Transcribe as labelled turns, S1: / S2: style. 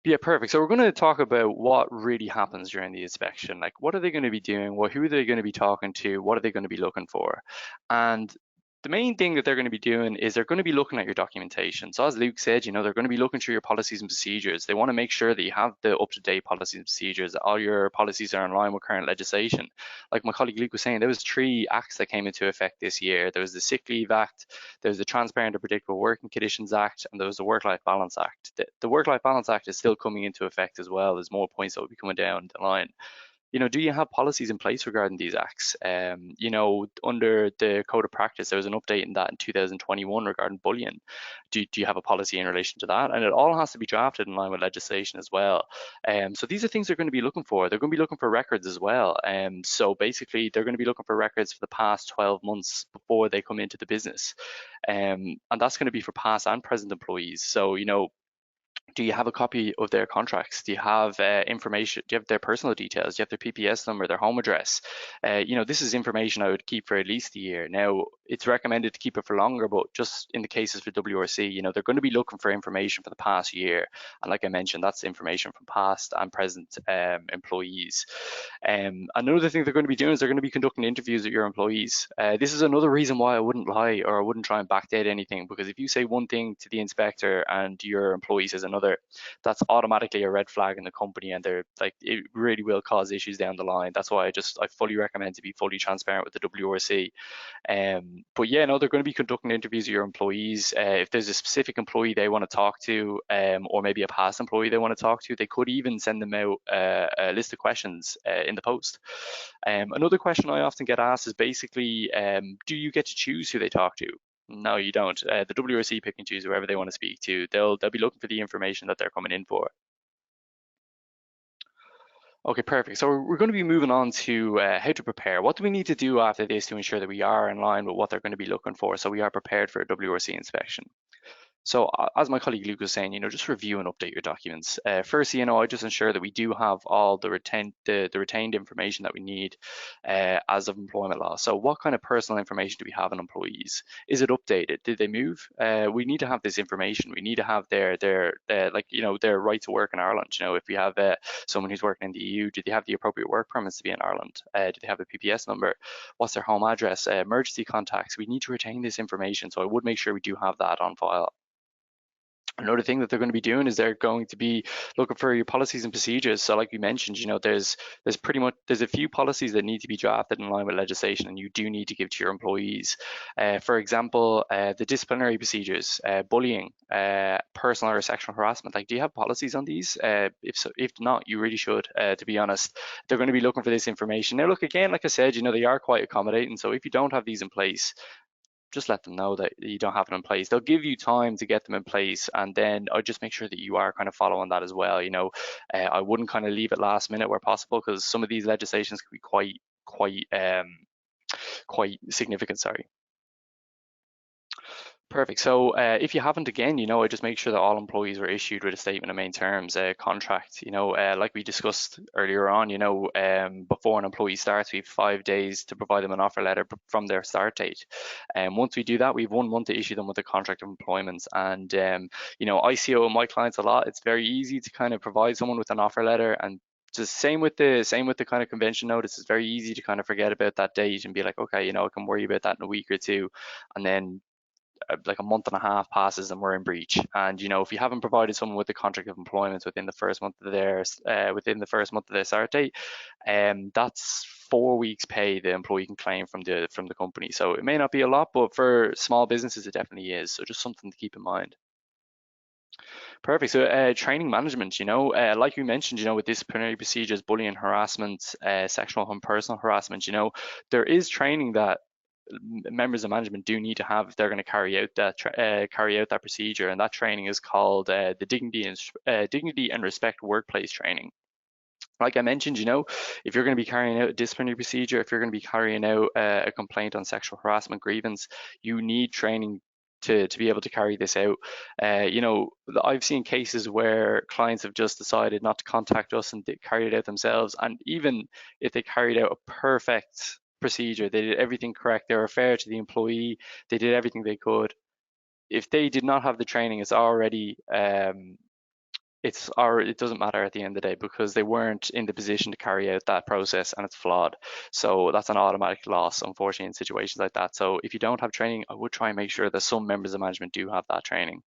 S1: Yeah, perfect. So we're going to talk about what really happens during the inspection. Like, what are they going to be doing? Who are they going to be talking to? What are they going to be looking for? And the main thing that they're going to be doing is they're going to be looking at your documentation. So as Luke said, they're going to be looking through your policies and procedures. They want to make sure that you have the up-to-date policies and procedures, that all your policies are in line with current legislation. Like my colleague Luke was saying, there was three acts that came into effect this year. There was the Sick Leave Act, there's the Transparent and Predictable Working Conditions Act, and there was the Work-Life Balance Act. The Work-Life Balance Act is still coming into effect as well. There's more points that will be coming down the line. Do you have policies in place regarding these acts? Under the Code of Practice, there was an update in that in 2021 regarding bullying. Do you have a policy in relation to that? And it all has to be drafted in line with legislation as well. So these are things they're going to be looking for. They're going to be looking for records as well. So basically, they're going to be looking for records for the past 12 months before they come into the business. And that's going to be for past and present employees. So, do you have a copy of their contracts? Do you have information? Do you have their personal details? Do you have their PPS number, their home address? This is information I would keep for at least a year. Now, it's recommended to keep it for longer, but just in the cases for WRC, they're going to be looking for information for the past year. And like I mentioned, that's information from past and present employees. Another thing they're going to be doing is they're going to be conducting interviews with your employees. This is another reason why I wouldn't lie or I wouldn't try and backdate anything, because if you say one thing to the inspector and your employee says another, that's automatically a red flag in the company, and they're like, it really will cause issues down the line. That's why I fully recommend to be fully transparent with the WRC. But yeah, no, they're going to be conducting interviews with your employees. If there's a specific employee they want to talk to, or maybe a past employee they want to talk to, they could even send them out a list of questions in the post. Another question I often get asked is basically, do you get to choose who they talk to? No, you don't. The WRC pick and choose whoever they want to speak to. They'll be looking for the information that they're coming in for. Okay, perfect. So we're going to be moving on to how to prepare. What do we need to do after this to ensure that we are in line with what they're going to be looking for, so we are prepared for a WRC inspection? So as my colleague Luke was saying, just review and update your documents. Firstly, I just ensure that we do have all the retained information that we need as of employment law. So what kind of personal information do we have on employees? Is it updated? Did they move? We need to have this information. We need to have their right to work in Ireland. If we have someone who's working in the EU, do they have the appropriate work permits to be in Ireland? Do they have a PPS number? What's their home address? Emergency contacts? We need to retain this information. So I would make sure we do have that on file. Another thing that they're going to be doing is they're going to be looking for your policies and procedures. So like we mentioned, there's a few policies that need to be drafted in line with legislation, and you do need to give to your employees. For example, the disciplinary procedures, bullying, personal or sexual harassment. Like, do you have policies on these? If not, you really should. To be honest, they're going to be looking for this information. Now, look, again, like I said, they are quite accommodating. So if you don't have these in place, just let them know that you don't have it in place. They'll give you time to get them in place, and then I just make sure that you are kind of following that as well. I wouldn't kind of leave it last minute where possible, because some of these legislations can be quite significant. Sorry. Perfect. So if you haven't, again, I just make sure that all employees are issued with a statement of main terms, a contract. Like we discussed earlier on, before an employee starts, we have 5 days to provide them an offer letter from their start date. And once we do that, we have 1 month to issue them with a contract of employment. And I see it with my clients a lot. It's very easy to kind of provide someone with an offer letter, and just same with the kind of convention notice. It's very easy to kind of forget about that date and be like, okay, I can worry about that in a week or two, and then like a month and a half passes and we're in breach. And if you haven't provided someone with the contract of employment within the first month of their start date, that's 4 weeks pay the employee can claim from the company. So it may not be a lot, but for small businesses it definitely is. So just something to keep in mind. Perfect. So training management, like we mentioned, with disciplinary procedures, bullying, harassment, sexual and personal harassment, there is training that members of management do need to have if they're going to carry out that procedure, and that training is called the dignity and respect workplace training. Like I mentioned, if you're going to be carrying out a disciplinary procedure, if you're going to be carrying out a complaint on sexual harassment grievance, you need training to be able to carry this out. I've seen cases where clients have just decided not to contact us and they carry it out themselves, and even if they carried out a perfect procedure, they did everything correct, they were fair to the employee, they did everything they could, if they did not have the training, it's already it doesn't matter at the end of the day because they weren't in the position to carry out that process and it's flawed. So that's an automatic loss, unfortunately, in situations like that. So if you don't have training, I would try and make sure that some members of management do have that training.